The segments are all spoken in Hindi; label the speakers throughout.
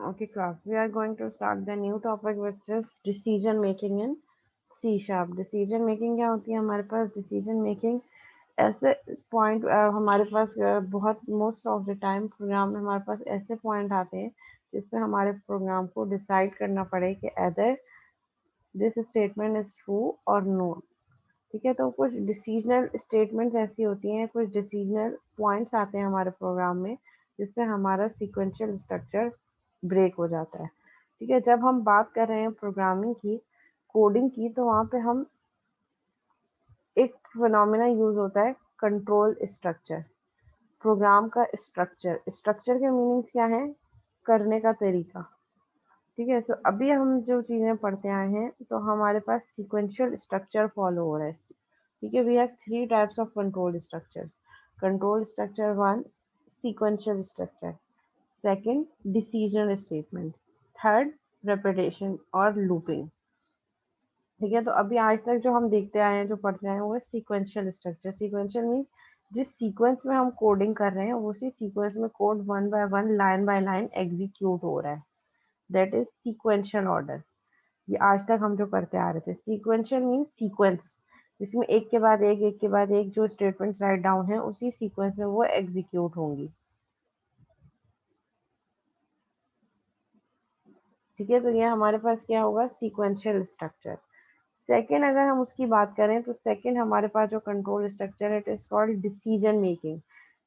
Speaker 1: Okay, class. We are going to start the new topic which is decision making in C sharp. Decision making क्या होती है हमारे पास? Decision making ऐसे पॉइंट हमारे पास बहुत most of the time program में हमारे पास ऐसे पॉइंट आते हैं जिसपे हमारे प्रोग्राम को डिसाइड करना पड़े कि other this statement is true और नो। ठीक है, तो कुछ डिसीजनल स्टेटमेंट्स ऐसी होती हैं, कुछ डिसीजनल पॉइंट्स आते हैं हमारे प्रोग्राम में जिससे हमारा सीक्वेंशियल स्ट्रक्चर ब्रेक हो जाता है। ठीक है, जब हम बात कर रहे हैं प्रोग्रामिंग की, कोडिंग की, तो वहाँ पे हम एक फिनोमेना यूज होता है कंट्रोल स्ट्रक्चर। प्रोग्राम का स्ट्रक्चर, स्ट्रक्चर के मीनिंग्स क्या है? करने का तरीका। ठीक है, तो अभी हम जो चीजें पढ़ते आए हैं तो हमारे पास सीक्वेंशियल स्ट्रक्चर फॉलो हो रहा है। ठीक है, we have three types of control structures. Control structure one, sequential structure. Second, decision statement. Third, repetition और लूपिंग। ठीक है, तो अभी आज तक जो हम देखते आए हैं, जो पढ़ते आए हैं, वो है सीक्वेंशियल स्ट्रक्चर। सीक्वेंशियल मीन जिस सीक्वेंस में हम कोडिंग कर रहे हैं उसी सीक्वेंस में code one by one, line by line execute हो रहा है। That is sequential order. ये आज तक हम जो करते आ रहे थे। सीक्वेंशियल मीन सीक्वेंस जिसमें एक के बाद एक जो स्टेटमेंट्स राइट डाउन है उसी सीक्वेंस में वो एग्जीक्यूट होंगी। ठीक है, तो ये हमारे पास क्या होगा? Sequential structure. सेकंड अगर हम उसकी बात करें तो सेकंड हमारे पास जो कंट्रोल स्ट्रक्चर है it is called decision making.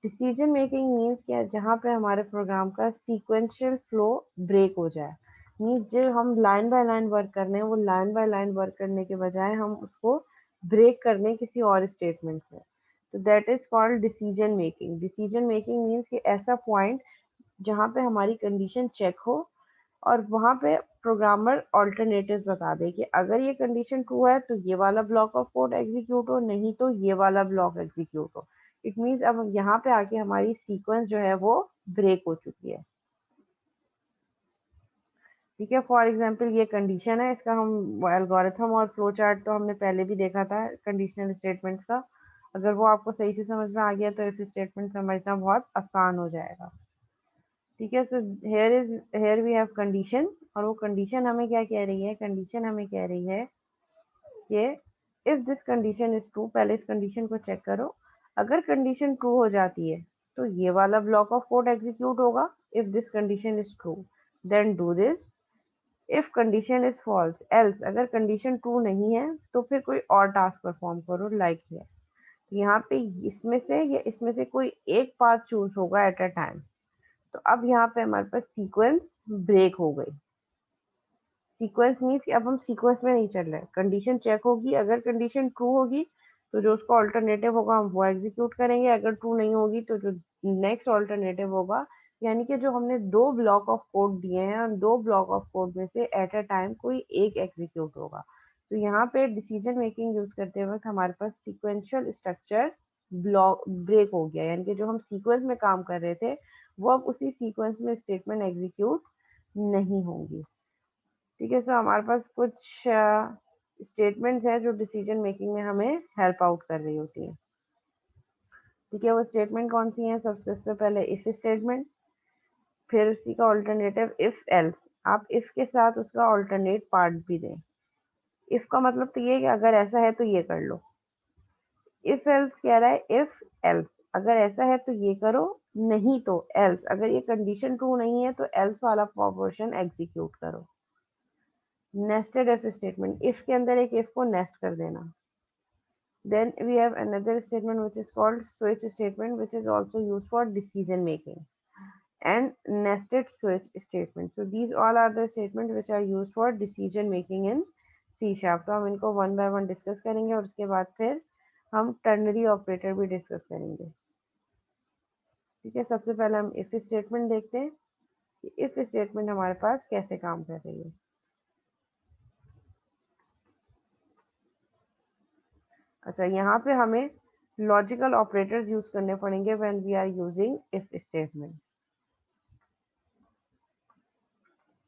Speaker 1: Decision making means क्या है? जहाँ पे हमारे प्रोग्राम का सीक्वेंशियल फ्लो ब्रेक हो जाए। मीन्स जो हम लाइन बाय लाइन वर्क कर रहे हैं वो लाइन बाय लाइन वर्क करने के बजाय हम उसको ब्रेक कर लें किसी और स्टेटमेंट से, तो that is called decision making. Decision making means कि ऐसा पॉइंट जहाँ पे हमारी कंडीशन चेक हो और वहां पे प्रोग्रामर ऑल्टरनेटिव्स बता दे कि अगर ये कंडीशन ट्रू है तो ये वाला ब्लॉक ऑफ कोड एग्जीक्यूट हो, नहीं तो ये वाला ब्लॉक एग्जीक्यूट हो। इट मीन्स अब यहाँ पे आके हमारी सीक्वेंस जो है वो ब्रेक हो चुकी है। ठीक है, फॉर एग्जाम्पल ये कंडीशन है, इसका हम एल्गोरिथम और फ्लो चार्ट तो हमने पहले भी देखा था कंडीशनल स्टेटमेंट्स का। अगर वो आपको सही से समझ में आ गया तो इस स्टेटमेंट समझना बहुत आसान हो जाएगा। ठीक है, so here we have condition, और वो कंडीशन हमें क्या कह रही है? कंडीशन हमें कह रही है कि if this condition is true, पहले इस कंडीशन को चेक करो। अगर कंडीशन ट्रू हो जाती है तो ये वाला ब्लॉक ऑफ कोड एग्जीक्यूट होगा। If this condition is true then do this. If condition is false else, अगर कंडीशन ट्रू नहीं है तो फिर कोई और टास्क परफॉर्म करो, लाइक है यहाँ पे इसमें से या इसमें से कोई एक पाथ चूज होगा एट अ टाइम। तो अब यहाँ पे हमारे पास सीक्वेंस ब्रेक हो गई। सीक्वेंस मीन्स कि अब हम सीक्वेंस में नहीं चल रहे, कंडीशन चेक होगी, अगर कंडीशन ट्रू होगी तो जो उसका ऑल्टरनेटिव होगा हम वो एग्जीक्यूट करेंगे, अगर ट्रू नहीं होगी तो जो नेक्स्ट ऑल्टरनेटिव होगा, यानी कि जो हमने दो ब्लॉक ऑफ कोड दिए हैं उन दो ब्लॉक ऑफ कोड में से एट अ टाइम कोई एक एग्जीक्यूट होगा। तो यहाँ पे डिसीजन मेकिंग यूज करते वक्त हमारे पास सीक्वेंशियल स्ट्रक्चर ब्लॉक ब्रेक हो गया, यानी कि जो हम सीक्वेंस में काम कर रहे थे वो अब उसी सीक्वेंस में स्टेटमेंट एग्जीक्यूट नहीं होंगी। ठीक है, सो हमारे पास कुछ स्टेटमेंट्स है जो डिसीजन मेकिंग में हमें हेल्प आउट कर रही होती है। ठीक है, वो स्टेटमेंट कौन सी है? सबसे पहले इफ स्टेटमेंट, फिर उसी का ऑल्टरनेटिव इफ एल्स। आप इफ के साथ उसका ऑल्टरनेट पार्ट भी दें। इफ का मतलब तो ये कि अगर ऐसा है तो ये कर लो। इफ एल्स कह रहा है इफ एल्स, अगर ऐसा है तो ये करो, नहीं तो एल्स, अगर ये कंडीशन ट्रू नहीं है तो एल्स वाला पोर्शन एग्जीक्यूट करो। नेस्टेड इफ स्टेटमेंट, इफ के अंदर एक इफ को नेस्ट कर देना। Then we have another statement which is called switch statement, which is also used for decision making, and nested switch statement. So these all are the statements which are used for decision making in C sharp. तो हम इनको वन बाय वन डिस्कस करेंगे और उसके बाद फिर हम टर्नरी ऑपरेटर भी डिस्कस करेंगे। ठीक है, सबसे पहले हम इफ स्टेटमेंट देखते हैं कि इफ स्टेटमेंट हमारे पास कैसे काम कर रही है। अच्छा, यहाँ पे हमें लॉजिकल ऑपरेटर्स यूज करने पड़ेंगे when we are using if statement.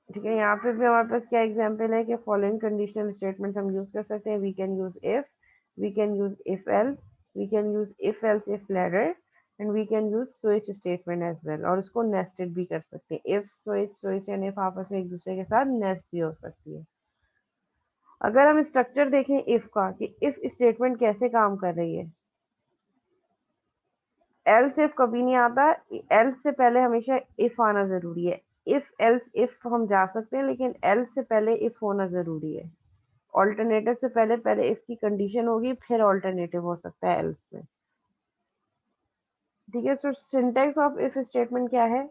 Speaker 1: ठीक है, यहाँ पे भी हमारे पास क्या एग्जाम्पल है कि फॉलोइंग कंडीशनल स्टेटमेंट हम यूज कर सकते हैं। We can use if, we can use if else, we can use if else if ladder, and we can use switch statement as well, और उसको नेस्टेड भी कर सकते हैं। If switch, switch and if आपस में एक दूसरे के साथ नेस्ट भी हो सकती है। अगर हम स्ट्रक्चर देखें इफ का, कि इफ स्टेटमेंट कैसे काम कर रही है, एल्स इफ कभी नहीं आता, एल्स से पहले हमेशा इफ आना जरूरी है। इफ एल्स इफ हम जा सकते हैं, लेकिन एल्स से पहले इफ होना जरूरी है। ऑल्टरनेटिव से पहले पहले इफ की कंडीशन होगी, फिर ऑल्टरनेटिव हो सकता है एल्स में। ठीक है, so syntax of if statement क्या है?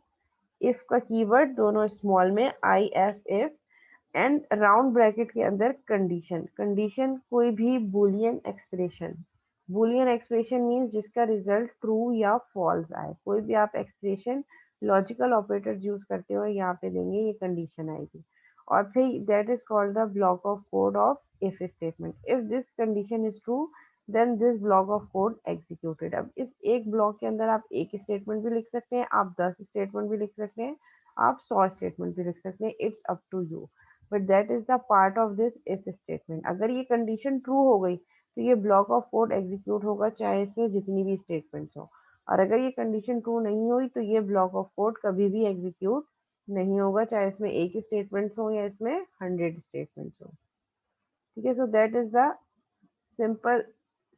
Speaker 1: इफ का कीवर्ड दोनों स्मॉल में, I F if, and round bracket के अंदर कंडीशन। कंडीशन कोई भी Boolean expression. Boolean expression means जिसका रिजल्ट ट्रू या फॉल्स आए। कोई भी आप एक्सप्रेशन लॉजिकल ऑपरेटर यूज करते हो यहाँ पे देंगे, ये कंडीशन आएगी। और फिर that is called the block of code of if statement. If this condition is true, then this block of code executed. अब इस एक ब्लॉक के अंदर आप एक स्टेटमेंट भी लिख सकते हैं, आप 10 स्टेटमेंट भी लिख सकते हैं, आप 100 स्टेटमेंट भी लिख सकते हैं, it's up to you, but that is the part of this if statement. अगर ये कंडीशन ट्रू हो गई तो ये ब्लॉक ऑफ कोड एग्जीक्यूट होगा, चाहे इसमें जितनी भी स्टेटमेंट्स हो। और अगर ये कंडीशन ट्रू नहीं हुई तो ये ब्लॉक ऑफ कोड कभी भी एग्जीक्यूट नहीं होगा, चाहे इसमें एक स्टेटमेंट्स हो या इसमें 100 स्टेटमेंट्स हो। ठीक है, so that is the simple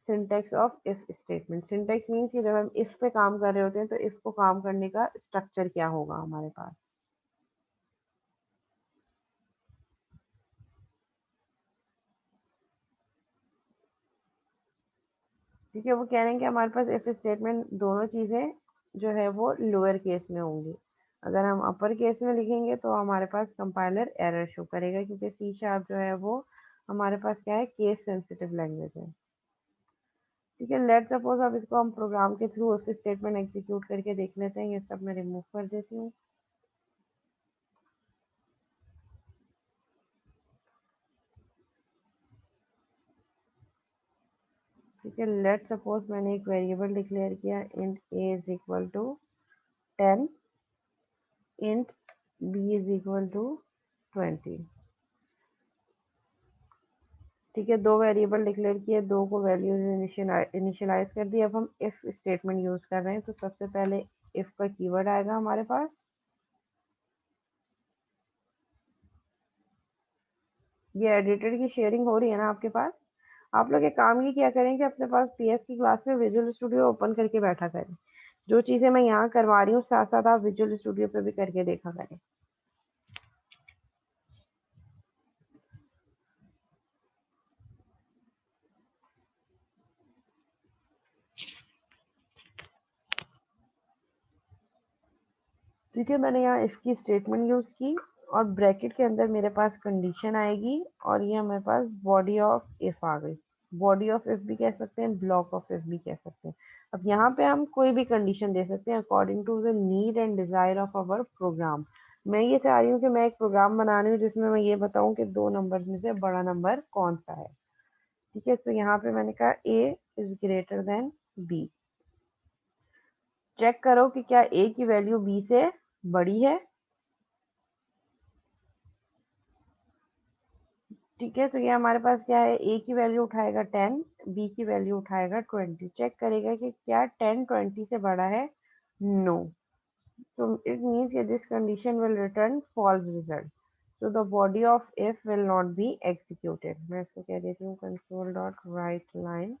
Speaker 1: syntax of if statement. Syntax means कि जब हम इफ पे काम कर रहे होते हैं तो इफ को काम करने का स्ट्रक्चर क्या होगा हमारे पास। ठीक है, वो कह रहे हैं कि हमारे पास इफ स्टेटमेंट दोनों चीजें जो है वो लोअर केस में होंगी। अगर हम अपर केस में लिखेंगे तो हमारे पास कंपाइलर एरर शो करेगा, क्योंकि सी शार्प जो है वो हमारे पास क्या है, केस सेंसिटिव लैंग्वेज है। ठीक है, लेट सपोज अब इसको हम प्रोग्राम के थ्रू इफ स्टेटमेंट एग्जीक्यूट करके देख लेते हैं। ये सब मैं रिमूव कर देती हूँ। ठीक है, लेट सपोज मैंने एक वेरिएबल डिक्लेयर किया, int a is equal to 10, int b is equal to 20। ठीक है, दो वेरिएबल डिक्लेयर किए, दो को वैल्यूज इनिशियलाइज कर दी। अब हम इफ स्टेटमेंट यूज कर रहे हैं, तो सबसे पहले इफ का कीवर्ड आएगा हमारे पास। ये एडिटेड की शेयरिंग हो रही है ना आपके पास? आप लोग एक काम ये क्या करें कि अपने पास पीएस की क्लास में विजुअल स्टूडियो ओपन करके बैठा करें। जो चीजें मैं यहाँ करवा रही हूँ, साथ साथ आप विजुअल स्टूडियो पे भी करके देखा करें। ठीक है, मैंने यहाँ इफ की स्टेटमेंट यूज की, और ब्रैकेट के अंदर मेरे पास कंडीशन आएगी, और ये मेरे पास बॉडी ऑफ इफ आ गई। बॉडी ऑफ इफ भी कह सकते हैं, ब्लॉक ऑफ इफ भी कह सकते हैं। अब यहाँ पे हम कोई भी कंडीशन दे सकते हैं according to the need and desire of our program. मैं ये चाह रही हूँ कि मैं एक प्रोग्राम बना रही हूँ जिसमें मैं ये बताऊँ कि दो नंबर में से बड़ा नंबर कौन सा है। ठीक है, तो यहाँ पे मैंने कहा A is greater than B. Check करो कि क्या ए की वैल्यू बी से बड़ी है। ठीक है, तो ये हमारे पास क्या है, ए की वैल्यू उठाएगा 10, बी की वैल्यू उठाएगा 20। चेक करेगा कि क्या 10 20 से बड़ा है। नो। तो इट मीन्स कि this condition will return false result, so the body of if will not be executed। मैं इसको कह देती हूँ console dot write line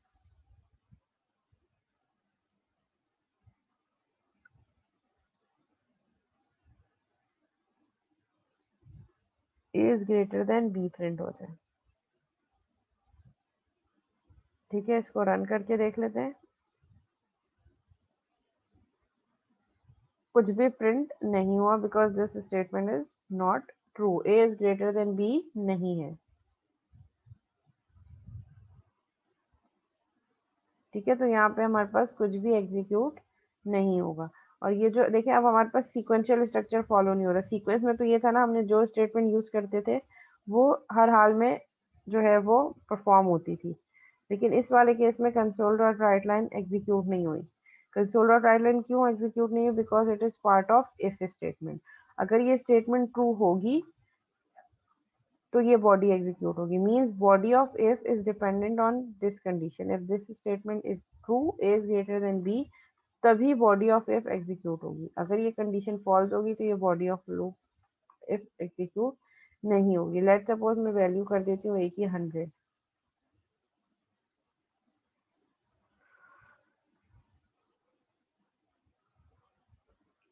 Speaker 1: a is greater than b print हो जाए। ठीक है, इसको रन करके देख लेते हैं। कुछ भी प्रिंट नहीं हुआ, because this statement is not true. A is greater than b नहीं है। ठीक है, तो यहाँ पे हमारे पास कुछ भी एग्जीक्यूट नहीं होगा। और ये जो देखिए, अब हमारे पास सीक्वेंशियल स्ट्रक्चर फॉलो नहीं हो रहा। सीक्वेंस में तो ये था ना, हमने जो स्टेटमेंट यूज करते थे वो हर हाल में जो है वो परफॉर्म होती थी। लेकिन इस वाले केस में console dot write line execute नहीं हुई। कंसोल डॉट राइट लाइन क्यों एग्जीक्यूट नहीं हुई? Because it is part of if statement. अगर ये स्टेटमेंट ट्रू होगी तो ये बॉडी एग्जीक्यूट होगी। Means body of if is dependent on this condition. If this statement is true, a is greater than b, तभी बॉडी ऑफ इफ एग्जीक्यूट होगी। अगर ये कंडीशन फॉल्स होगी तो ये body of loop if execute नहीं होगी। लेट सपोज मैं वैल्यू कर देती हूँ ए की 100।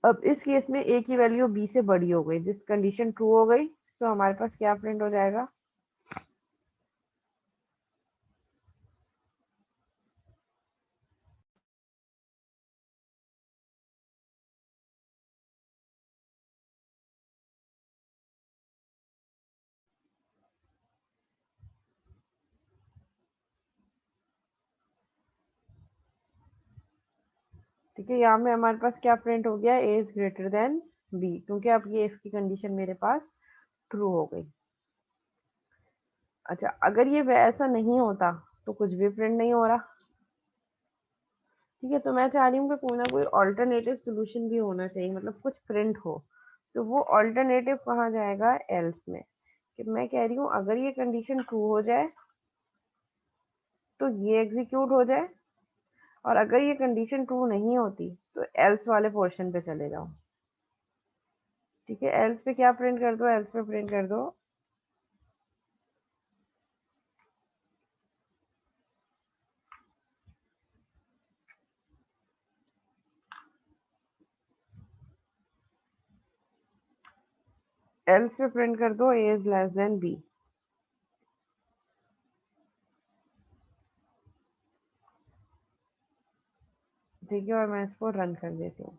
Speaker 1: अब इस केस में ए की वैल्यू बी से बड़ी हो गई, जिस कंडीशन ट्रू हो गई तो हमारे पास क्या प्रिंट हो जाएगा, ठीक है। यहाँ में हमारे पास क्या प्रिंट हो गया, ए इज ग्रेटर देन बी, क्योंकि अब ये इफ की कंडीशन मेरे पास ट्रू हो गई। अच्छा, अगर ये ऐसा नहीं होता तो कुछ भी प्रिंट नहीं हो रहा। ठीक है, तो मैं चाह रही हूँ कि कोई ना कोई ऑल्टरनेटिव सोल्यूशन भी होना चाहिए, मतलब कुछ प्रिंट हो। तो वो ऑल्टरनेटिव कहाँ जाएगा, एल्स में। कि मैं कह रही हूँ अगर ये कंडीशन ट्रू हो जाए तो ये एग्जीक्यूट हो जाए, और अगर ये कंडीशन ट्रू नहीं होती तो एल्स वाले पोर्शन पे चले जाओ। ठीक है, एल्स पे क्या प्रिंट कर दो, एल्स पे प्रिंट कर दो एल्स पे प्रिंट कर दो ए इज लेस देन बी। ठीक है, और मैं इसको रन कर देती हूँ।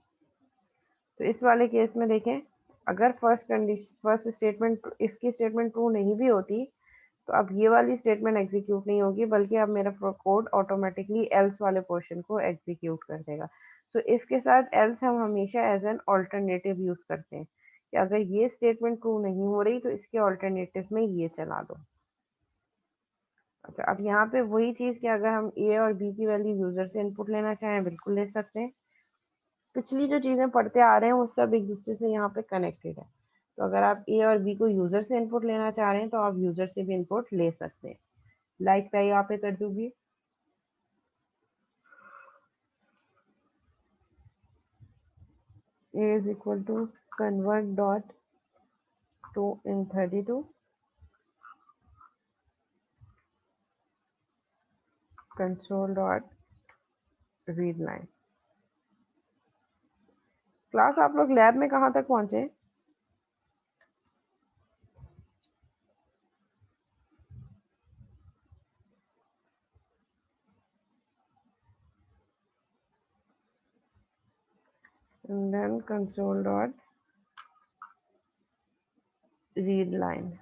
Speaker 1: तो इस वाले केस में देखें, अगर फर्स्ट स्टेटमेंट इफ की स्टेटमेंट ट्रू नहीं भी होती तो अब ये वाली स्टेटमेंट एग्जीक्यूट नहीं होगी, बल्कि अब मेरा कोड ऑटोमेटिकली एल्स वाले पोर्शन को एग्जीक्यूट कर देगा। तो इफ के साथ एल्स हम हमेशा एज एन ऑल्टरनेटिव यूज करते हैं कि अगर ये स्टेटमेंट ट्रू नहीं हो रही तो इसके ऑल्टरनेटिव में ये चला दो। अच्छा, अब यहाँ पे वही चीज़ कि अगर हम ए और बी की वैल्यू यूजर से इनपुट लेना चाहें बिल्कुल ले सकते हैं। पिछली जो चीज़ें पढ़ते आ रहे हैं वो सब एक दूसरे से यहाँ पे कनेक्टेड है। तो अगर आप ए और बी को यूजर से इनपुट लेना चाह रहे हैं तो आप यूजर से भी इनपुट ले सकते हैं। लाइक मैं यहाँ पे कर दूंगी, a is equal to convert dot to in 32 console dot read line। Class आप लोग लैब में कहाँ तक पहुंचे, and then console dot read line।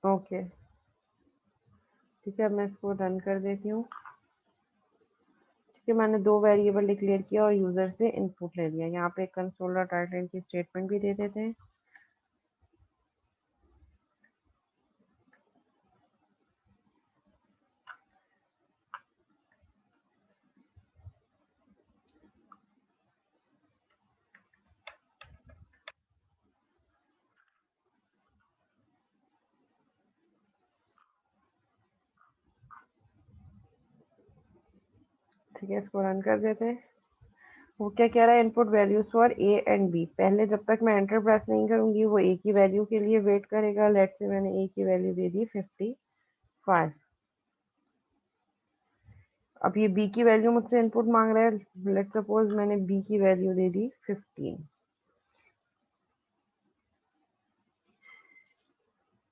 Speaker 1: Okay, ठीक है, मैं इसको रन कर देती हूँ। ठीक है, मैंने दो वेरिएबल डिक्लेयर किया और यूजर से इनपुट ले लिया। यहाँ पे कंसोल डॉट राइट की स्टेटमेंट भी दे देते हैं। ठीक है, इसको रन कर देते हैं। वो क्या कह रहा है, input values for a and b. पहले जब तक मैं एंटर प्रेस नहीं करूंगी वो ए की वैल्यू के लिए वेट करेगा। लेट से मैंने ए की वैल्यू दे दी 55। अब ये बी की वैल्यू मुझसे इनपुट मांग रहा है। लेट सपोज मैंने बी की वैल्यू दे दी 15।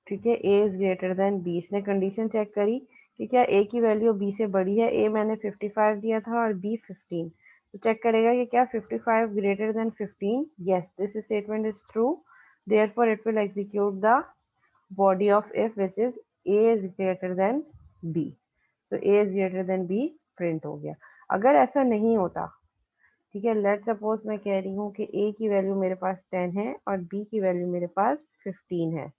Speaker 1: ठीक है, ए इज ग्रेटर देन बी। इसने कंडीशन चेक करी कि क्या ए की वैल्यू बी से बड़ी है। ए मैंने 55 दिया था और बी 15। तो चेक करेगा कि क्या 55 greater than 15। Yes, this statement is true, therefore it will execute the body of if which is A is greater than B. तो A is greater than B print हो गया। अगर ऐसा नहीं होता, ठीक है, लेट सपोज मैं कह रही हूँ कि ए की वैल्यू मेरे पास 10 है और बी की वैल्यू मेरे पास 15 है,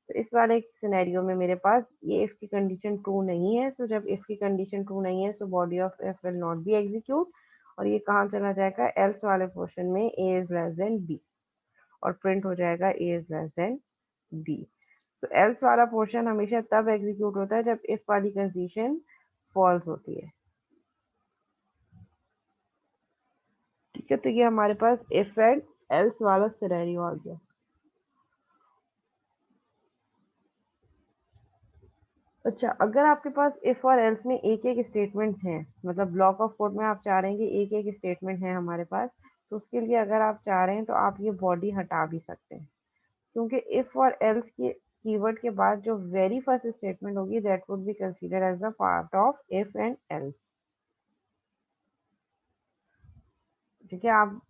Speaker 1: तो इस वाले सिनेरियो में मेरे पास ये इफ की कंडीशन ट्रू नहीं है। तो जब इफ की कंडीशन ट्रू नहीं है तो body of if will not be execute, और ये कहाँ चला जाएगा, एल्स वाले पोर्शन में, ए इज लेस देन बी। और प्रिंट हो जाएगा ए इज लेस देन बी। तो एल्स वाला पोर्शन हमेशा तब एग्जीक्यूट होता है जब इफ वाली कंडीशन फॉल्स होती है। ठीक है, तो ये हमारे पास इफ एंड एल्स वाला सिनेरियो आ गया। अच्छा, अगर आपके पास इफ और एल्स में एक एक स्टेटमेंट्स हैं, मतलब ब्लॉक ऑफ कोड में आप चाह रहे हैं कि एक एक स्टेटमेंट है हमारे पास, तो उसके लिए अगर आप चाह रहे हैं तो आप ये बॉडी हटा भी सकते हैं, क्योंकि इफ और एल्स के कीवर्ड के बाद जो वेरी फर्स्ट स्टेटमेंट होगी that would be consider as the part of if and else. ठीक है, आप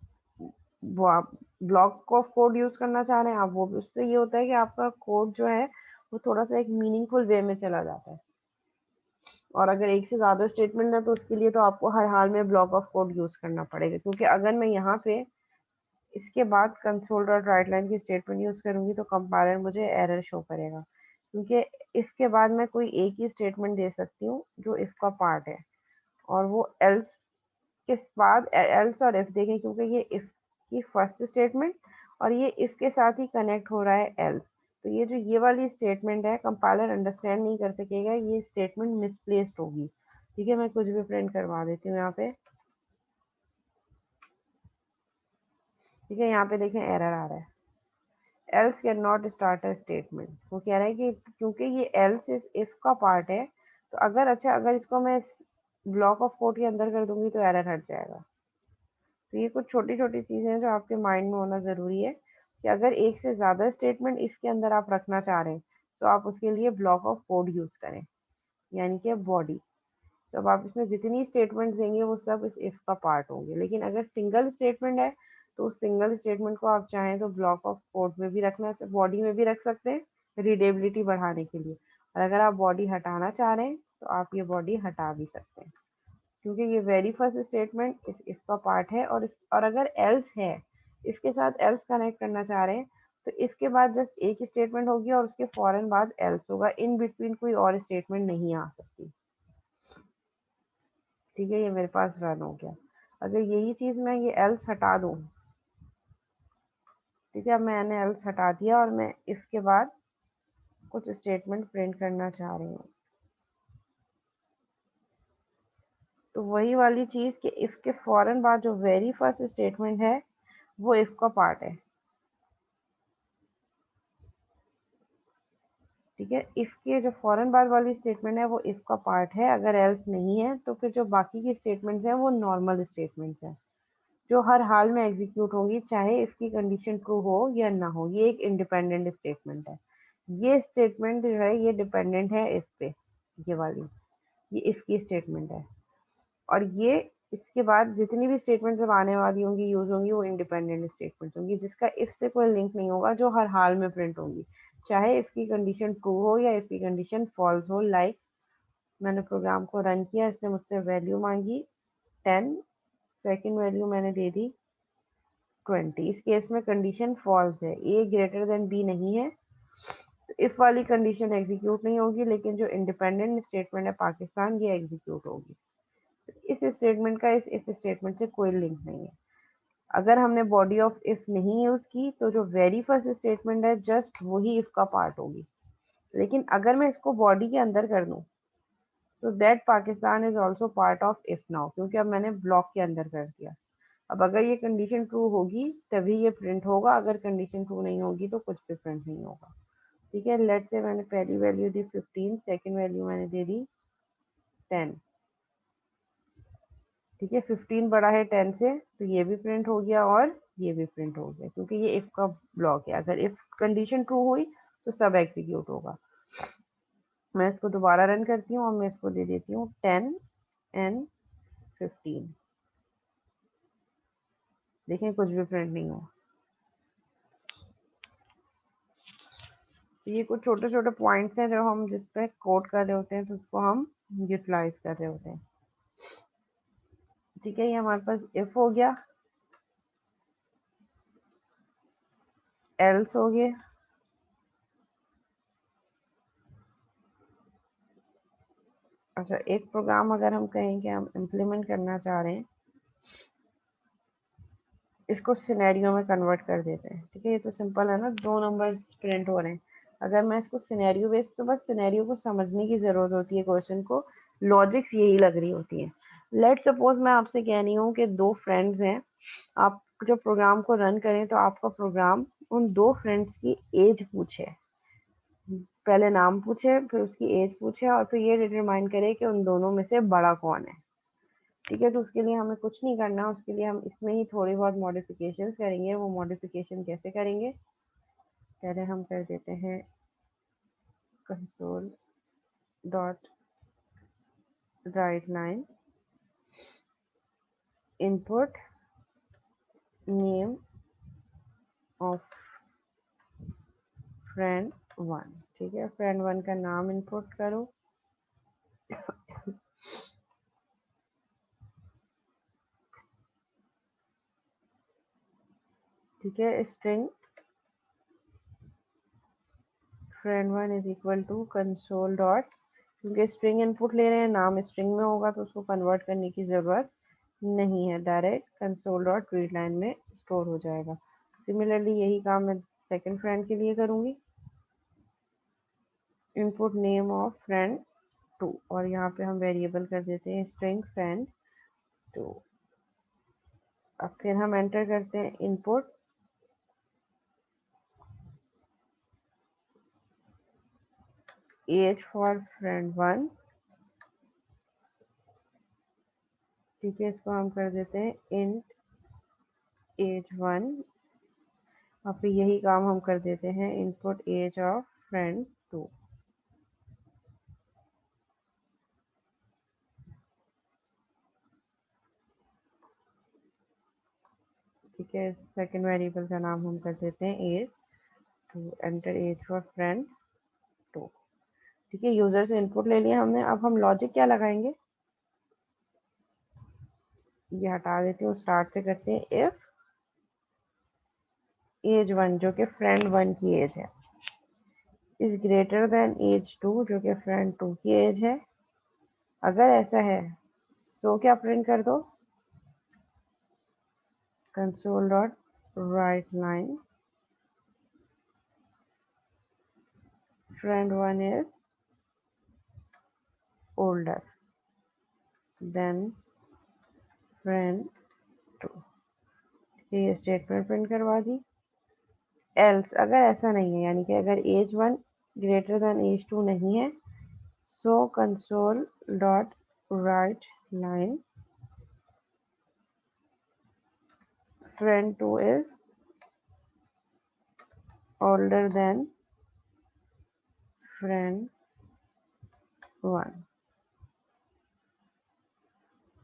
Speaker 1: ब्लॉक ऑफ कोड यूज करना चाह रहे हैं आप, वो उससे ये होता है कि आपका कोड जो है वो थोड़ा सा एक मीनिंगफुल वे में चला जाता है। और अगर एक से ज़्यादा स्टेटमेंट है तो उसके लिए तो आपको हर हाल में ब्लॉक ऑफ कोड यूज़ करना पड़ेगा, क्योंकि अगर मैं यहाँ पे इसके बाद कंसोल डॉट राइट लाइन की स्टेटमेंट यूज़ करूँगी तो कंपाइलर मुझे एरर शो करेगा, क्योंकि इसके बाद मैं कोई एक ही स्टेटमेंट दे सकती हूँ जो इसका पार्ट है, और वो एल्स के बाद एल्स और इफ देखें, क्योंकि ये इफ की फर्स्ट स्टेटमेंट और ये इफ के साथ ही कनेक्ट हो रहा है एल्स, तो ये जो ये वाली स्टेटमेंट है कंपाइलर अंडरस्टैंड नहीं कर सकेगा, ये स्टेटमेंट मिसप्लेस्ड होगी। ठीक है, मैं कुछ भी प्रिंट करवा देती हूँ यहाँ पे। ठीक है, यहाँ पे देखें एरर आ रहा है, else can not start a statement. वो कह रहा है कि क्योंकि ये एल्स इस इफ का पार्ट है, तो अगर अच्छा अगर इसको मैं ब्लॉक ऑफ कोड के अंदर कर दूंगी तो एरर हट जाएगा। तो ये कुछ छोटी छोटी चीज़ें हैं जो आपके माइंड में होना ज़रूरी है, कि अगर एक से ज़्यादा स्टेटमेंट इसके अंदर आप रखना चाह रहे हैं तो आप उसके लिए ब्लॉक ऑफ कोड यूज़ करें, यानी कि बॉडी। तो अब आप इसमें जितनी स्टेटमेंट देंगे वो सब इस इफ का पार्ट होंगे, लेकिन अगर सिंगल स्टेटमेंट है तो उस सिंगल स्टेटमेंट को आप चाहें तो ब्लॉक ऑफ कोड में भी रखना, बॉडी में भी रख सकते हैं रीडेबिलिटी बढ़ाने के लिए, और अगर आप बॉडी हटाना चाह रहे हैं तो आप ये बॉडी हटा भी सकते हैं, क्योंकि ये वेरी फर्स्ट स्टेटमेंट इस इसका पार्ट है, और अगर एल्स है, इसके साथ एल्स कनेक्ट करना चाह रहे हैं तो इसके बाद जस्ट एक ही स्टेटमेंट होगी और उसके फौरन बाद एल्स होगा, इन बिटवीन कोई और स्टेटमेंट नहीं आ सकती। ठीक है, ये मेरे पास रन हो गया। अगर यही चीज़ मैं ये एल्स हटा दूँ, ठीक है, अब मैंने एल्स हटा दिया और मैं इसके बाद कुछ स्टेटमेंट प्रिंट करना चाह रही हूँ, तो वही वाली चीज़ कि इफ के फौरन बाद जो वेरी फर्स्ट स्टेटमेंट है वो इफ का पार्ट है। ठीक है, इफ के जो फौरन बाद वाली स्टेटमेंट है वो इफ का पार्ट है, अगर एल्स नहीं है तो फिर जो बाकी की स्टेटमेंट्स हैं वो नॉर्मल स्टेटमेंट्स हैं जो हर हाल में एग्जीक्यूट होंगी, चाहे इसकी कंडीशन ट्रू हो या ना हो। ये एक इंडिपेंडेंट स्टेटमेंट है, ये स्टेटमेंट जो है ये डिपेंडेंट है इस पे, ये वाली ये इफ की स्टेटमेंट है, और ये इसके बाद जितनी भी स्टेटमेंट जब आने वाली होंगी यूज होंगी वो इंडिपेंडेंट स्टेटमेंट होंगी, जिसका इफ से कोई लिंक नहीं होगा, जो हर हाल में प्रिंट होंगी, चाहे इसकी कंडीशन ट्रू हो या इसकी कंडीशन फॉल्स हो। लाइक मैंने प्रोग्राम को रन किया, इसने मुझसे वैल्यू मांगी 10, सेकंड वैल्यू मैंने दे दी 20, इस केस में कंडीशन फॉल्स है, ए ग्रेटर देन बी नहीं है, तो इफ वाली कंडीशन एग्जीक्यूट नहीं होगी, लेकिन जो इंडिपेंडेंट स्टेटमेंट है पाकिस्तान ये एग्जीक्यूट होगी। इस स्टेटमेंट का इस स्टेटमेंट से कोई लिंक नहीं है। अगर हमने बॉडी ऑफ इफ नहीं यूज की तो जो वेरी फर्स्ट स्टेटमेंट है जस्ट वही इफ का पार्ट होगी, लेकिन अगर मैं इसको बॉडी के अंदर कर दूं तो that Pakistan is also part of if now, क्योंकि अब मैंने ब्लॉक के अंदर कर दिया। अब अगर ये कंडीशन ट्रू होगी तभी ये प्रिंट होगा, अगर कंडीशन ट्रू नहीं होगी तो कुछ भी प्रिंट नहीं होगा। ठीक है, लेट से मैंने पहली वैल्यू दी 15, सेकंड वैल्यू मैंने दे दी 10। ठीक है, 15 बड़ा है 10 से तो ये भी प्रिंट हो गया और ये भी प्रिंट हो गया, क्योंकि ये इफ का ब्लॉक है, अगर इफ कंडीशन ट्रू हुई तो सब एग्जीक्यूट होगा। मैं इसको दोबारा रन करती हूँ और मैं इसको दे देती हूँ 10 एंड 15। देखें कुछ भी प्रिंट नहीं हुआ। तो ये कुछ छोटे छोटे पॉइंट्स हैं जो हम जिस पे कोड कर रहे होते हैं तो उसको हम यूटिलाइज कर रहे होते हैं। ठीक है, ये हमारे पास इफ हो गया, एल्स हो गया, अच्छा एक प्रोग्राम अगर हम कहें कि हम इम्प्लीमेंट करना चाह रहे हैं इसको सिनेरियो में कन्वर्ट कर देते हैं। ठीक है, ये तो सिंपल है ना, 2 नंबर्स प्रिंट हो रहे हैं। अगर मैं इसको सिनेरियो बेस्ड, तो बस सिनेरियो को समझने की ज़रूरत होती है, क्वेश्चन को लॉजिक्स यही लग रही होती है। लेट सपोज मैं आपसे कह रही हूँ कि 2 फ्रेंड्स हैं, आप जब प्रोग्राम को रन करें तो आपका प्रोग्राम उन 2 फ्रेंड्स की एज पूछे, पहले नाम पूछे, फिर उसकी एज पूछे, और फिर ये डिटरमाइन करे कि उन दोनों में से बड़ा कौन है। ठीक है, तो उसके लिए हमें कुछ नहीं करना, उसके लिए हम इसमें ही थोड़ी बहुत मॉडिफिकेशंस करेंगे। वो मॉडिफिकेशन कैसे करेंगे, पहले हम कर देते हैं console dot write line input name of friend 1। ठीक है, फ्रेंड 1 का नाम इनपुट करो। ठीक है, string friend 1 is equal to console dot, क्योंकि स्ट्रिंग इनपुट ले रहे हैं, नाम स्ट्रिंग में होगा तो उसको कन्वर्ट करने की ज़रूरत नहीं है, direct console dot read line में स्टोर हो जाएगा। सिमिलरली यही काम मैं सेकंड फ्रेंड के लिए करूँगी। इनपुट नेम ऑफ फ्रेंड 2, और यहाँ पे हम वेरिएबल कर देते हैं स्ट्रिंग फ्रेंड 2। अब फिर हम एंटर करते हैं इनपुट एज फॉर फ्रेंड 1। ठीक है, इसको हम कर देते हैं इंट एज 1, और फिर यही काम हम कर देते हैं इनपुट एज ऑफ फ्रेंड 2। ठीक है, सेकंड वेरिएबल का नाम हम कर देते हैं age, to enter age for friend 2। ठीक है, यूजर से इनपुट ले लिया हमने। अब हम लॉजिक क्या लगाएंगे, ये हटा देती हूँ, स्टार्ट से करते हैं इफ एज 1 जो कि फ्रेंड 1 की एज है इज ग्रेटर देन एज 2 जो कि फ्रेंड 2 की एज है। अगर ऐसा है सो क्या प्रिंट कर दो, console dot write line friend 1 is older then friend 2। ये स्टेटमेंट प्रिंट करवा दी। एल्स अगर ऐसा नहीं है, यानी कि अगर एज 1 ग्रेटर देन एज 2 नहीं है, so console dot write line friend 2 is older than friend 1।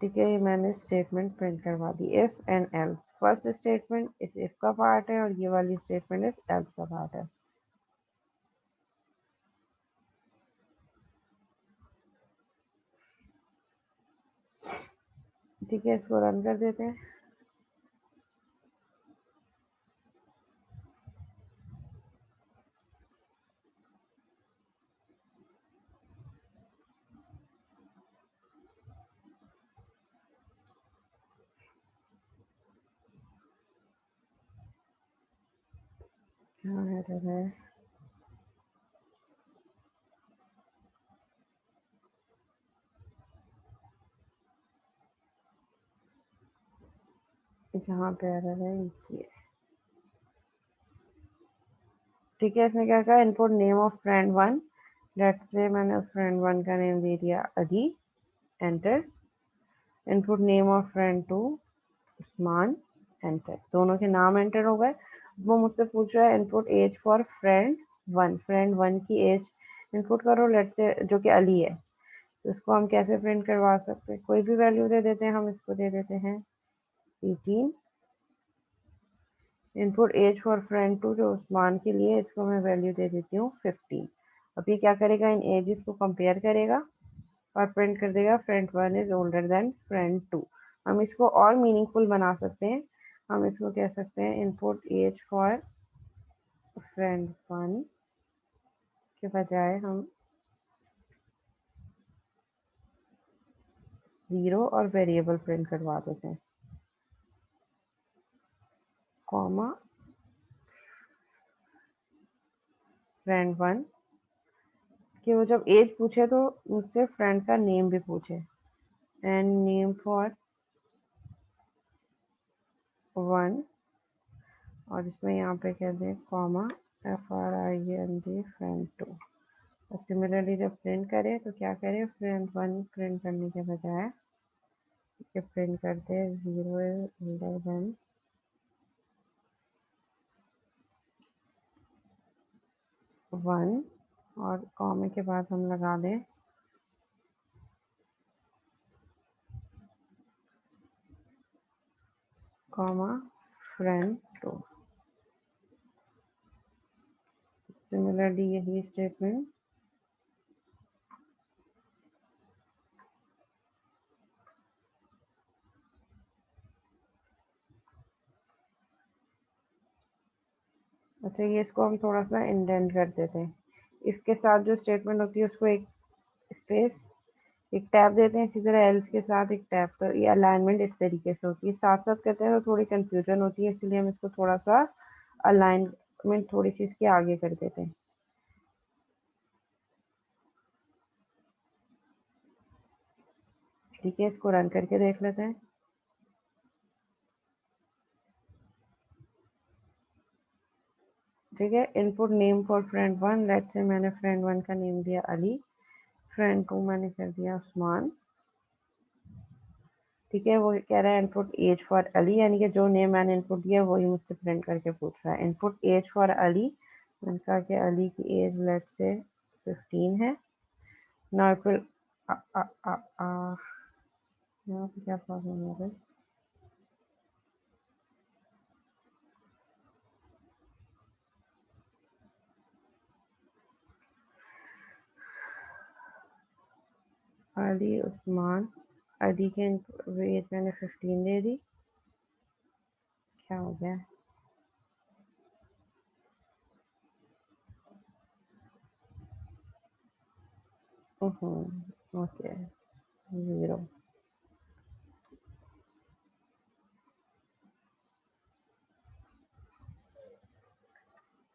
Speaker 1: ठीक है, ये मैंने स्टेटमेंट प्रिंट करवा दी, if and else. First statement इस इफ का पार्ट है और ये वाली स्टेटमेंट इस एल्स का पार्ट है। ठीक है, इसको रन कर देते हैं। क्या एरर है, यहाँ पे एरर है ये। ठीक है, इसने क्या कहा, input name of friend 1, let's say मैंने फ्रेंड 1 का नेम दे दिया Ali, enter. Input name of friend 2 Usman, enter. दोनों के नाम एंटर हो गए। वो मुझसे पूछ रहा है input age for friend 1, friend 1 की एज इनपुट करो, लेट से जो कि अली है। तो इसको हम कैसे प्रिंट करवा सकते हैं, कोई भी वैल्यू दे देते हैं, हम इसको दे देते हैं 18। इनपुट एज फॉर फ्रेंड 2 जो उस्मान के लिए, इसको मैं वैल्यू दे देती हूँ 15। अब ये क्या करेगा, इन एजेस को कंपेयर करेगा और प्रिंट कर देगा friend 1 is older then friend 2। हम इसको और मीनिंगफुल बना सकते हैं, हम इसको कह सकते हैं इनपुट एज फॉर फ्रेंड 1 के बजाय हम 0 और वेरिएबल प्रिंट करवा देते हैं। कॉमा फ्रेंड वन, कि वो जब एज पूछे तो मुझसे फ्रेंड का नेम भी पूछे, एंड नेम फॉर वन, और इसमें यहाँ पे कह दें कॉमा FRIEND फ्रेंड टू। और सिमिलरली जब प्रिंट करें तो क्या करें, फ्रेंड वन प्रिंट करने के बजाय प्रिंट करते हैं 0 इज older than 1, और कॉमे के बाद हम लगा दें कॉमा फ्रेंड टू। सिमिलरली यही स्टेटमेंट अच्छा, ये इसको हम थोड़ा सा इंडेंट कर देते हैं। इसके साथ जो स्टेटमेंट होती है उसको एक स्पेस, एक टैब देते हैं, इसी तरह एल्स के साथ एक टैब। तो ये अलाइनमेंट इस तरीके से होती है। साथ साथ करते हैं तो थोड़ी कंफ्यूजन होती है, इसलिए हम इसको थोड़ा सा अलाइनमेंट थोड़ी सी इसके आगे कर देते हैं। ठीक है, इसको रन करके देख लेते हैं। ठीक है, input name for friend one, let's say मैंने फ्रेंड वन का नेम दिया अली, फ्रेंड टू मैंने कर दिया उस्मान। ठीक है, वो कह रहा है इनपुट एज फॉर अली, यानी कि जो नेम मैंने इनपुट दिया वही मुझसे प्रिंट करके पूछ रहा है। इनपुट एज फॉर अली, मैंने कहा कि अली की एज लेट्स से 15 है। ना फिर यहाँ पे क्या प्रॉब्लम हो गई, अली उस्मान, अली के एज मैंने 15 दे दी। क्या हो गया, okay 0।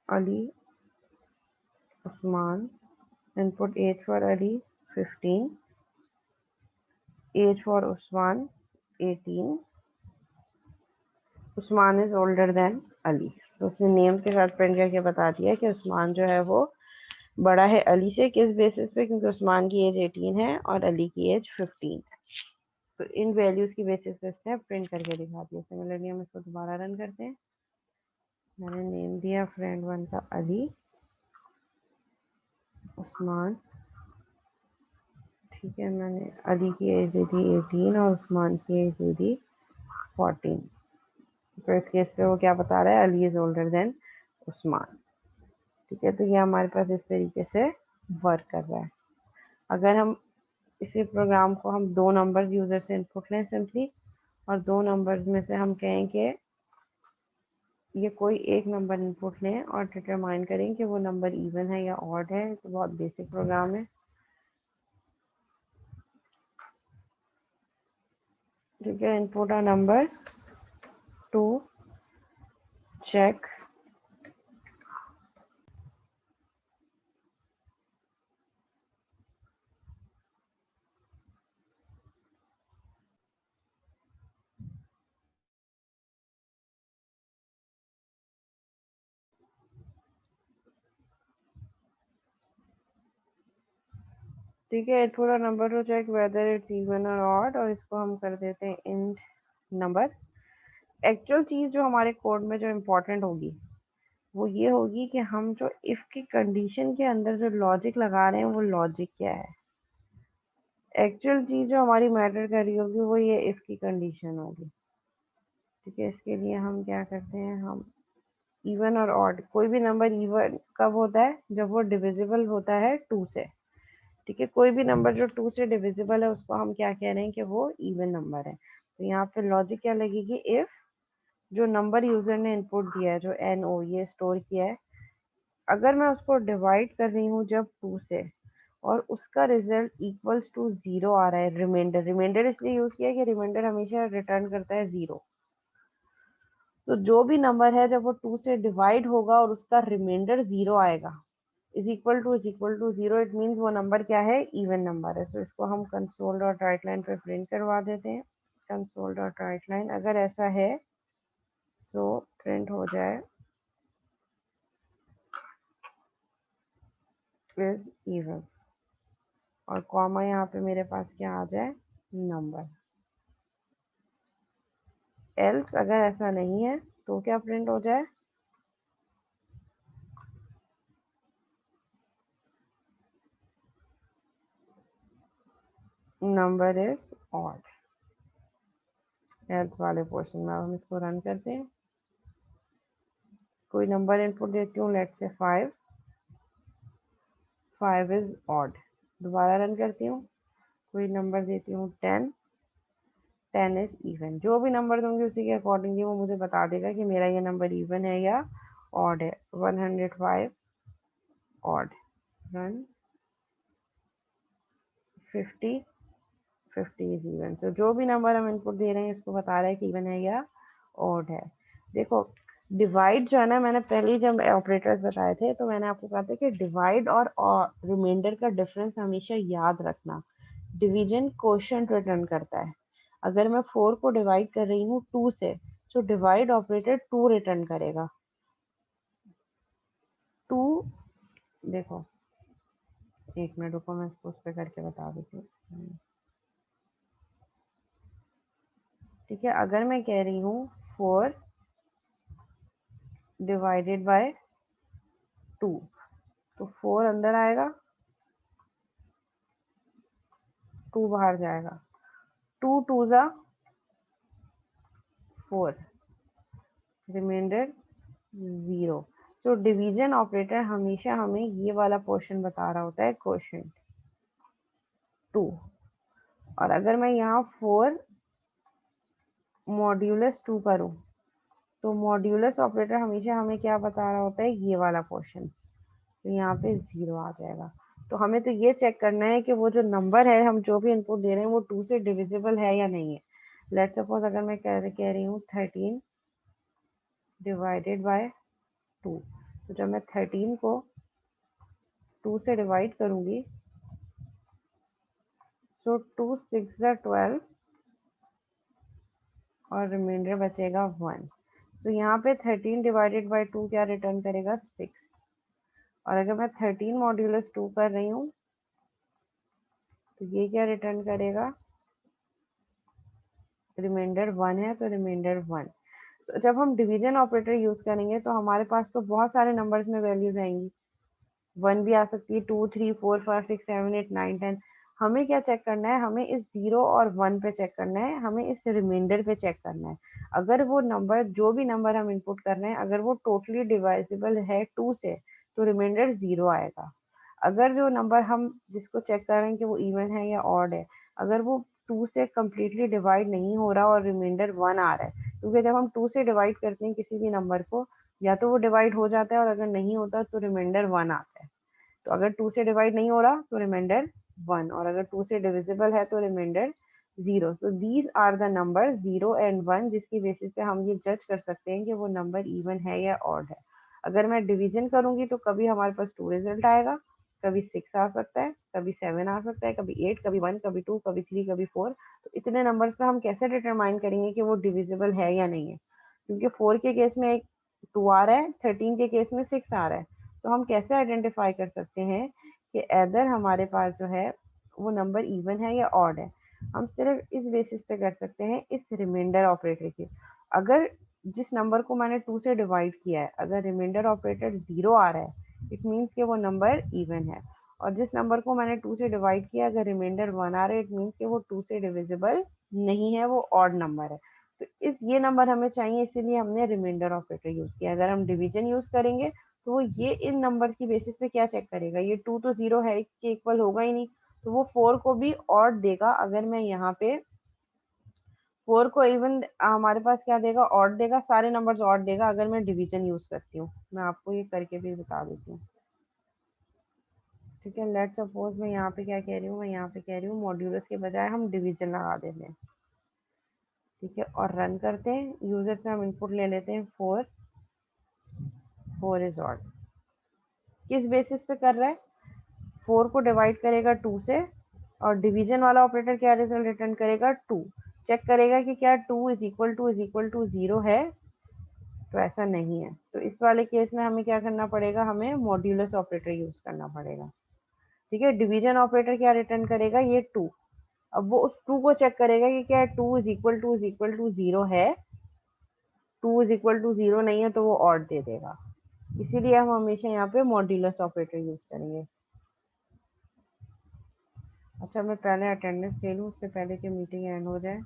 Speaker 1: Ali Usman, input age for Ali 15, age for Usman 18, Usman is older than Ali. तो उसने नेम के साथ प्रिंट करके बता दिया कि उस्मान जो है वो बड़ा है अली से। किस बेसिस पे, क्योंकि उस्मान की एज 18 है और अली की एज 15 है। तो इन वैल्यूज की बेसिस पे इसने प्रिंट करके दिखा दिया। सिमिलरली हम इसको दोबारा रन करते हैं। मैंने नेम दिया फ्रेंड वन का अली, उस्मान। ठीक है, मैंने अली की एज दे दी 18 और उस्मान की एज दे दी 14। तो इस केस पे वो क्या बता रहा है, Ali is older then Usman. ठीक है, तो ये हमारे पास इस तरीके से वर्क कर रहा है। अगर हम इसी प्रोग्राम को हम दो नंबर्स यूजर से इनपुट लें सिंपली, और दो नंबर्स में से हम कहें कि ये कोई एक नंबर इनपुट लें और डिटरमाइन करें कि वो नंबर इवन है या ऑड है, तो बहुत बेसिक प्रोग्राम है। ठीक है, input a number to check ठीक है, थोड़ा number to check whether it's even or odd, और इसको हम कर देते हैं इंट नंबर। एक्चुअल चीज़ जो हमारे कोड में जो इम्पोर्टेंट होगी वो ये होगी कि हम जो इफ की कंडीशन के अंदर जो लॉजिक लगा रहे हैं वो लॉजिक क्या है। एक्चुअल चीज़ जो हमारी मैटर कर रही होगी वो ये इफ की कंडीशन होगी। ठीक है, इसके लिए हम क्या करते हैं, हम इवन और ऑड, कोई भी नंबर इवन कब होता है, जब वो डिविजिबल होता है 2 से। ठीक है, कोई भी नंबर जो 2 से डिविजिबल है उसको हम क्या कह रहे हैं कि वो इवन नंबर है। तो यहाँ पे लॉजिक क्या लगेगी, इफ जो नंबर यूजर ने इनपुट दिया है, जो NO ये स्टोर किया है, अगर मैं उसको डिवाइड कर रही हूँ जब 2 से, और उसका रिजल्ट इक्वल्स टू 0 आ रहा है, रिमाइंडर, रिमाइंडर इसलिए यूज किया है कि रिमाइंडर हमेशा रिटर्न करता है 0। तो जो भी नंबर है जब वो 2 से डिवाइड होगा और उसका रिमाइंडर 0 आएगा, is equal to zero, it means वो नंबर क्या है, इवन नंबर है। तो इसको हम कंसोल डॉट राइट लाइन पे प्रिंट करवा देते हैं। कंसोल डॉट राइट लाइन अगर ऐसा है सो प्रिंट हो जाए इज इवन, और कॉमा यहाँ पे मेरे पास क्या आ जाए, नंबर। एल्स अगर ऐसा नहीं है तो क्या प्रिंट हो जाए, नंबर इज ऑड। एल्स वाले पोर्शन में हम इसको रन करते हैं। कोई नंबर इनपुट देती हूँ, लेट्स से 5, 5 इज ऑड। दोबारा रन करती हूँ, कोई नंबर देती हूँ 10, 10 इज इवन। जो भी नंबर दूंगी उसी के अकॉर्डिंगली वो मुझे बता देगा कि मेरा ये नंबर इवन है या ऑड है। 105 ऑड, रन। 50, 50 is even. तो जो भी नंबर हम इनपुट दे रहे हैं इसको बता रहा है कि इवन है या ऑड है। देखो डिवाइड जो है ना, मैंने पहले ही जब ऑपरेटर्स बताए थे तो मैंने आपको कहा था कि डिवाइड और रिमाइंडर का डिफरेंस हमेशा याद रखना। डिवीजन क्वोशिएंट रिटर्न करता है। अगर मैं 4 को डिवाइड कर रही हूँ 2 से, तो डिवाइड ऑपरेटर 2 रिटर्न करेगा। 2, देखो एक मिनट रुको, मैं इसको उस पर करके बता देती हूँ। ठीक है, अगर मैं कह रही हूँ 4 डिवाइडेड बाय 2, तो 4 अंदर आएगा, 2 बाहर जाएगा। 2 2 जा 4, रिमाइंडर 0। तो डिवीजन ऑपरेटर हमेशा हमें ये वाला पोर्शन बता रहा होता है, क्वोशिएंट 2। और अगर मैं यहाँ 4 मॉड्यूलस 2 करूँ तो मॉड्यूलस ऑपरेटर हमेशा हमें क्या बता रहा होता है, ये वाला पोर्शन। तो यहाँ पे 0 आ जाएगा। तो हमें तो ये चेक करना है कि वो जो नंबर है हम जो भी इनपुट दे रहे हैं वो 2 से डिविजिबल है या नहीं है। लेट्स सपोज अगर मैं कह रही हूँ 13 डिवाइडेड बाय 2, तो जब मैं 13 को 2 से डिवाइड करूंगी तो 2 6 12 और रिमाइंडर बचेगा 1। तो यहाँ पे 13 डिवाइडेड बाय 2 क्या रिटर्न करेगा, 6। और अगर मैं 13 मॉड्यूलस 2 कर रही हूँ तो ये क्या रिटर्न करेगा, रिमाइंडर 1 है तो रिमाइंडर 1। तो जब हम डिवीजन ऑपरेटर यूज करेंगे तो हमारे पास तो बहुत सारे नंबर्स में वैल्यूज आएंगी। 1 भी आ सकती है, 2 3 4 5 6 7 8 9 10। हमें क्या चेक करना है, हमें इस 0 और 1 पे चेक करना है, हमें इस रिमाइंडर पे चेक करना है। अगर वो नंबर, जो भी नंबर हम इनपुट कर रहे हैं, अगर वो टोटली डिवाइजिबल है 2 से तो रिमाइंडर 0 आएगा। अगर जो नंबर हम जिसको चेक कर रहे हैं कि वो इवन है या ऑड है, अगर वो 2 से कम्प्लीटली डिवाइड नहीं हो रहा और रिमाइंडर 1 आ रहा है, क्योंकि जब हम 2 से डिवाइड करते हैं किसी भी नंबर को, या तो वो डिवाइड हो जाता है और अगर नहीं होता तो रिमाइंडर 1 आता है। तो अगर 2 से डिवाइड नहीं हो रहा तो रिमाइंडर 1, और अगर 2 से डिविजिबल है तो remainder 0। So these are the number 0 and 1 जिसकी बेसिस पे हम ये जज कर सकते हैं कि वो नंबर इवन है या ऑड है। अगर मैं डिवीजन करूंगी तो कभी हमारे पास 2 रिजल्ट आएगा, कभी 6 आ सकता है, कभी 7 आ सकता है, कभी 8, कभी 1, कभी 2, कभी 3, कभी 4। तो इतने नंबर्स का हम कैसे डिटरमाइन करेंगे कि वो डिविजिबल है या नहीं है, क्योंकि 4 के केस में एक 2 आ रहा है, 13 के केस में 6 आ रहा है। तो हम कैसे आइडेंटिफाई कर सकते हैं कि एदर हमारे पास जो है वो नंबर इवन है या ऑड है। हम सिर्फ इस बेसिस पे कर सकते हैं, इस रिमाइंडर ऑपरेटर के। अगर जिस नंबर को मैंने 2 से डिवाइड किया है, अगर रिमाइंडर ऑपरेटर 0 आ रहा है, इट मीन्स कि वो नंबर इवन है। और जिस नंबर को मैंने 2 से डिवाइड किया अगर रिमाइंडर 1 आ रहा है, इट मीन्स कि वो 2 से डिविजिबल नहीं है, वो ऑड नंबर है। तो इस ये नंबर हमें चाहिए, इसीलिए हमने रिमाइंडर ऑपरेटर यूज किया। अगर हम डिवीजन यूज करेंगे तो वो ये इन नंबर की बेसिस पे क्या चेक करेगा, ये 2 तो 0 है, इसके इक्वल होगा ही नहीं, तो वो 4 को भी ऑड देगा। अगर मैं यहाँ पे 4 को इवन, हमारे पास क्या देगा, ऑड देगा, सारे नंबर्स ऑड देगा अगर मैं डिवीजन यूज करती हूँ। मैं आपको ये करके भी बता देती हूँ। ठीक है, लेट्स सपोज मैं यहाँ पे क्या कह रही हूँ, मैं यहाँ पे कह रही हूँ मॉड्यूलस के बजाय हम डिवीजन लगा देते हैं। ठीक है, और रन करते हैं। यूजर से हम इनपुट ले लेते हैं 4, 4 इज ऑड। किस बेसिस पे कर रहा है? 4 को डिवाइड करेगा 2 से, और डिवीजन वाला ऑपरेटर क्या रिजल्ट रिटर्न करेगा? 2। चेक करेगा कि क्या 2 इज इक्वल टू 0 है, तो ऐसा नहीं है। तो इस वाले केस में हमें क्या करना पड़ेगा? हमें मॉड्यूलस ऑपरेटर यूज करना पड़ेगा। ठीक है, डिवीजन ऑपरेटर क्या रिटर्न करेगा? ये 2। अब वो उस 2 को चेक करेगा कि क्या 2 इज इक्वल टू 0 है। 2 इज इक्वल टू 0 नहीं है तो वो ऑड दे देगा। इसीलिए हम हमेशा यहाँ पे मॉड्यूलस ऑपरेटर यूज करेंगे। अच्छा, मैं पहले अटेंडेंस ले लूँ उससे पहले कि मीटिंग एंड हो जाए।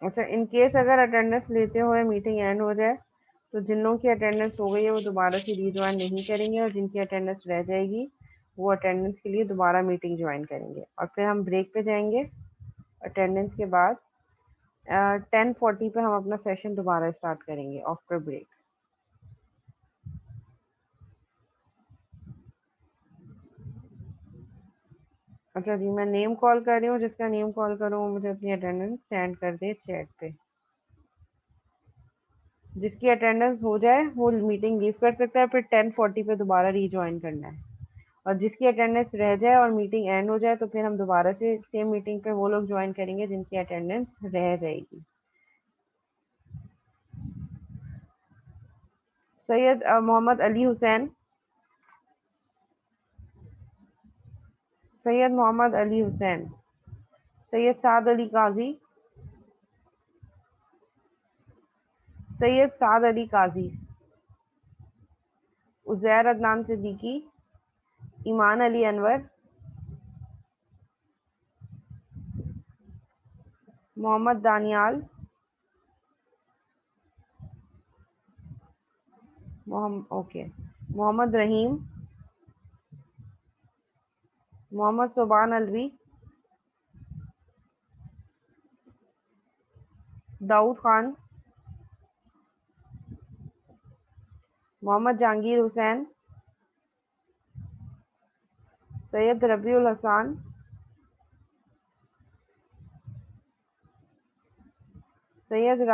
Speaker 1: अच्छा, इन केस अगर अटेंडेंस लेते हुए मीटिंग एंड हो जाए, तो जिन लोगों की अटेंडेंस हो गई है वो दोबारा से रीज्वाइन नहीं करेंगे, और जिनकी अटेंडेंस रह जाएगी वो अटेंडेंस के लिए दोबारा मीटिंग ज्वाइन करेंगे, और फिर हम ब्रेक पे जाएंगे। अटेंडेंस के बाद 10:40 पे हम अपना सेशन दोबारा स्टार्ट करेंगे आफ्टर ब्रेक। अच्छा जी, मैं नेम कॉल कर रही हूँ, जिसका नेम कॉल करूँ वो मुझे अपनी अटेंडेंस सेंड कर दे चैट पे। जिसकी अटेंडेंस हो जाए वो मीटिंग लीव कर सकता है, फिर 10:40 पे दोबारा रीज्वाइन करना है। और जिसकी अटेंडेंस रह जाए और मीटिंग एंड हो जाए, तो फिर हम दोबारा से सेम मीटिंग पे वो लोग ज्वाइन करेंगे जिनकी अटेंडेंस रह जाएगी। सैयद मोहम्मद अली हुसैन, सैयद मोहम्मद अली हुसैन, सैयद साद अली काजी, सैयद साद अली काजी, उजैर अदनान सिद्दीकी, ईमान अली अनवर, मोहम्मद दानियाल, मोहम्मद रहीम, मोहम्मद सुबान अलवी, दाऊद खान, मोहम्मद जहांगीर हुसैन, सैयद रबीउल हसान, सैयद